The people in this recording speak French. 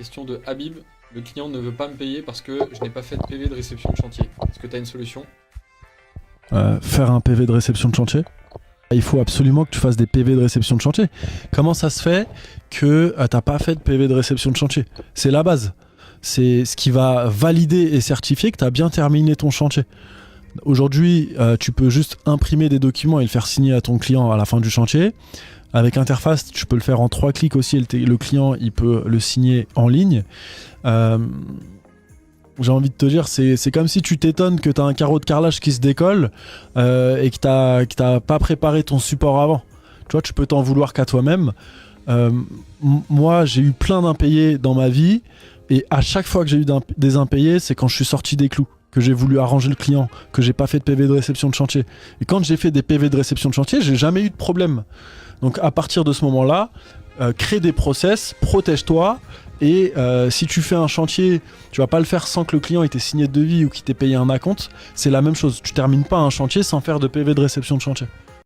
Question de Habib. Le client ne veut pas me payer parce que je n'ai pas fait de PV de réception de chantier. Est-ce que tu as une solution? Faire un PV de réception de chantier. Il faut absolument que tu fasses des PV de réception de chantier. Comment ça se fait que t'as pas fait de PV de réception de chantier? C'est la base. C'est ce qui va valider et certifier que tu as bien terminé ton chantier. Aujourd'hui, tu peux juste imprimer des documents et le faire signer à ton client à la fin du chantier. Avec Interface, tu peux le faire en 3 clics aussi. Le client, il peut le signer en ligne. J'ai envie de te dire, c'est comme si tu t'étonnes que tu as un carreau de carrelage qui se décolle et que t'as pas préparé ton support avant. Tu vois, tu peux t'en vouloir qu'à toi-même. Moi, j'ai eu plein d'impayés dans ma vie et à chaque fois que j'ai eu des impayés, c'est quand je suis sorti des clous, que j'ai voulu arranger le client, que j'ai pas fait de PV de réception de chantier. Et quand j'ai fait des PV de réception de chantier, j'ai jamais eu de problème. Donc à partir de ce moment-là, crée des process, protège-toi. Et si tu fais un chantier, tu vas pas le faire sans que le client ait été signé de devis ou qu'il t'ait payé un acompte. C'est la même chose. Tu termines pas un chantier sans faire de PV de réception de chantier.